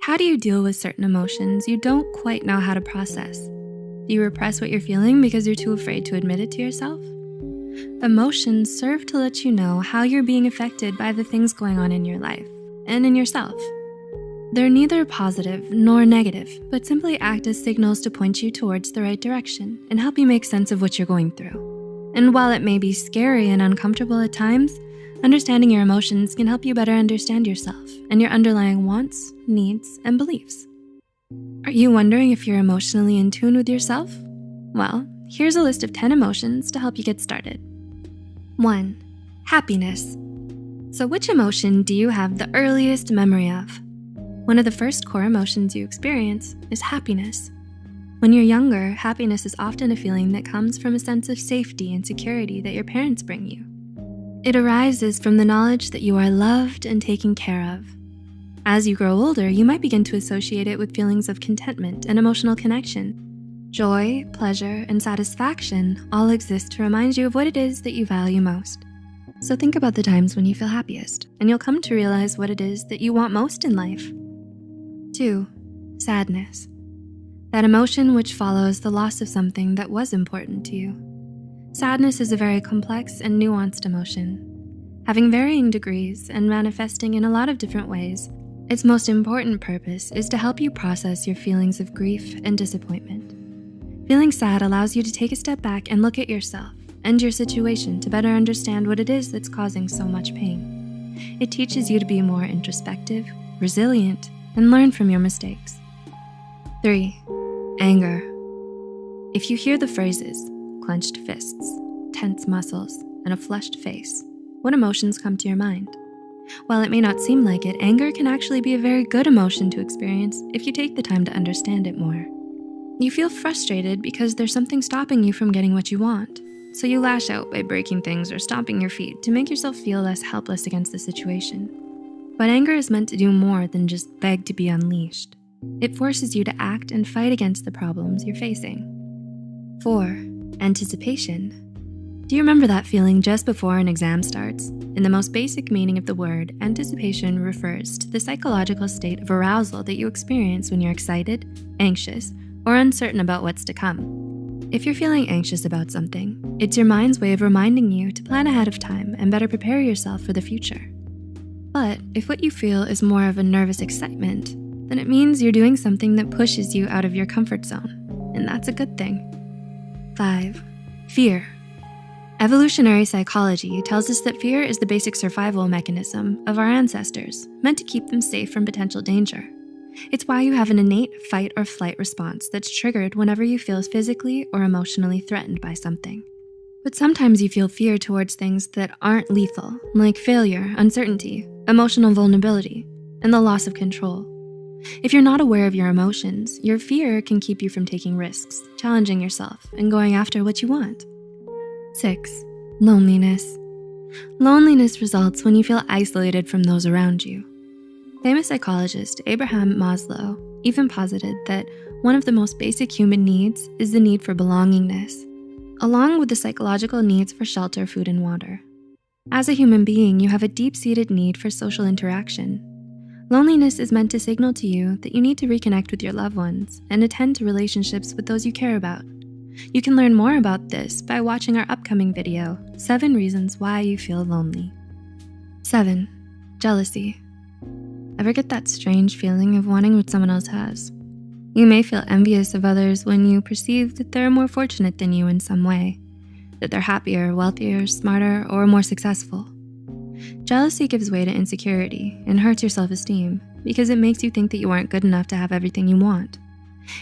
How do you deal with certain emotions you don't quite know how to process? Do you repress what you're feeling because you're too afraid to admit it to yourself? Emotions serve to let you know how you're being affected by the things going on in your life and in yourself. They're neither positive nor negative, but simply act as signals to point you towards the right direction and help you make sense of what you're going through. And while it may be scary and uncomfortable at times, understanding your emotions can help you better understand yourself and your underlying wants, needs, and beliefs. Are you wondering if you're emotionally in tune with yourself? Well, here's a list of 10 emotions to help you get started. 1. Happiness. So which emotion do you have the earliest memory of? One of the first core emotions you experience is happiness. When you're younger, happiness is often a feeling that comes from a sense of safety and security that your parents bring you. It arises from the knowledge that you are loved and taken care of. As you grow older, you might begin to associate it with feelings of contentment and emotional connection. Joy, pleasure, and satisfaction all exist to remind you of what it is that you value most. So think about the times when you feel happiest, and you'll come to realize what it is that you want most in life. 2. Sadness. That emotion which follows the loss of something that was important to you. Sadness is a very complex and nuanced emotion. Having varying degrees and manifesting in a lot of different ways, its most important purpose is to help you process your feelings of grief and disappointment. Feeling sad allows you to take a step back and look at yourself and your situation to better understand what it is that's causing so much pain. It teaches you to be more introspective, resilient, and learn from your mistakes. 3. Anger. If you hear the phrases, clenched fists, tense muscles, and a flushed face, what emotions come to your mind? While it may not seem like it, anger can actually be a very good emotion to experience if you take the time to understand it more. You feel frustrated because there's something stopping you from getting what you want, so you lash out by breaking things or stomping your feet to make yourself feel less helpless against the situation. But anger is meant to do more than just beg to be unleashed. It forces you to act and fight against the problems you're facing. 4. Anticipation. Do you remember that feeling just before an exam starts? In the most basic meaning of the word, anticipation refers to the psychological state of arousal that you experience when you're excited, anxious, or uncertain about what's to come. If you're feeling anxious about something, it's your mind's way of reminding you to plan ahead of time and better prepare yourself for the future. But if what you feel is more of a nervous excitement, then it means you're doing something that pushes you out of your comfort zone, and that's a good thing. 5. Fear. Evolutionary psychology tells us that fear is the basic survival mechanism of our ancestors, meant to keep them safe from potential danger. It's why you have an innate fight or flight response that's triggered whenever you feel physically or emotionally threatened by something. But sometimes you feel fear towards things that aren't lethal, like failure, uncertainty, emotional vulnerability, and the loss of control. If you're not aware of your emotions, your fear can keep you from taking risks, challenging yourself, and going after what you want. 6. Loneliness. Loneliness results when you feel isolated from those around you. Famous psychologist Abraham Maslow even posited that one of the most basic human needs is the need for belongingness, along with the psychological needs for shelter, food, and water. As a human being, you have a deep-seated need for social interaction. Loneliness is meant to signal to you that you need to reconnect with your loved ones and attend to relationships with those you care about. You can learn more about this by watching our upcoming video, 7 Reasons Why You Feel Lonely. 7. Jealousy. Ever get that strange feeling of wanting what someone else has? You may feel envious of others when you perceive that they're more fortunate than you in some way, that they're happier, wealthier, smarter, or more successful. Jealousy gives way to insecurity and hurts your self-esteem because it makes you think that you aren't good enough to have everything you want.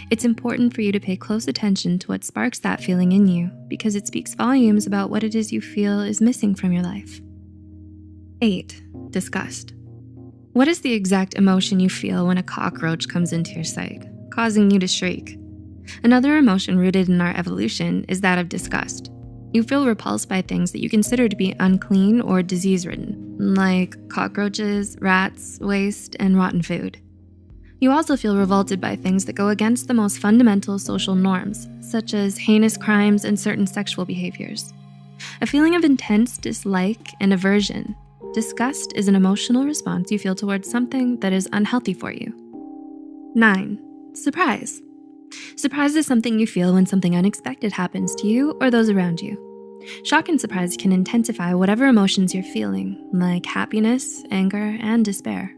It's important for you to pay close attention to what sparks that feeling in you because it speaks volumes about what it is you feel is missing from your life. 8. Disgust. What is the exact emotion you feel when a cockroach comes into your sight, causing you to shriek? Another emotion rooted in our evolution is that of disgust. You feel repulsed by things that you consider to be unclean or disease-ridden, like cockroaches, rats, waste, and rotten food. You also feel revolted by things that go against the most fundamental social norms, such as heinous crimes and certain sexual behaviors. A feeling of intense dislike and aversion. Disgust is an emotional response you feel towards something that is unhealthy for you. 9. Surprise. Surprise is something you feel when something unexpected happens to you or those around you. Shock and surprise can intensify whatever emotions you're feeling, like happiness, anger, and despair.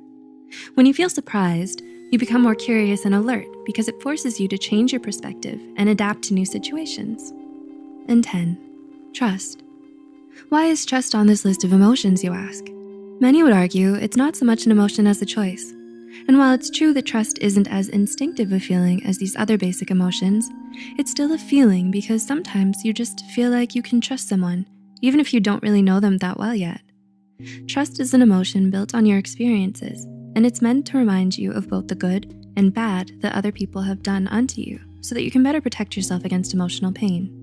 When you feel surprised, you become more curious and alert because it forces you to change your perspective and adapt to new situations. And 10. Trust. Why is trust on this list of emotions, you ask? Many would argue it's not so much an emotion as a choice. And while it's true that trust isn't as instinctive a feeling as these other basic emotions, it's still a feeling because sometimes you just feel like you can trust someone, even if you don't really know them that well yet. Trust is an emotion built on your experiences, and it's meant to remind you of both the good and bad that other people have done unto you so that you can better protect yourself against emotional pain.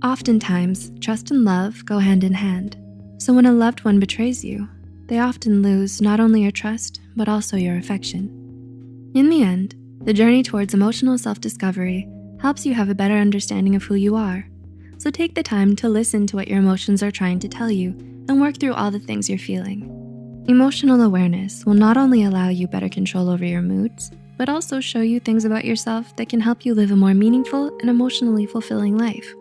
Oftentimes, trust and love go hand in hand, so when a loved one betrays you, they often lose not only your trust, but also your affection. In the end, the journey towards emotional self-discovery helps you have a better understanding of who you are. So take the time to listen to what your emotions are trying to tell you and work through all the things you're feeling. Emotional awareness will not only allow you better control over your moods, but also show you things about yourself that can help you live a more meaningful and emotionally fulfilling life.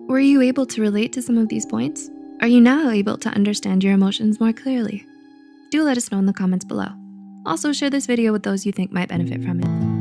Were you able to relate to some of these points? Are you now able to understand your emotions more clearly? Do let us know in the comments below. Also, share this video with those you think might benefit from it.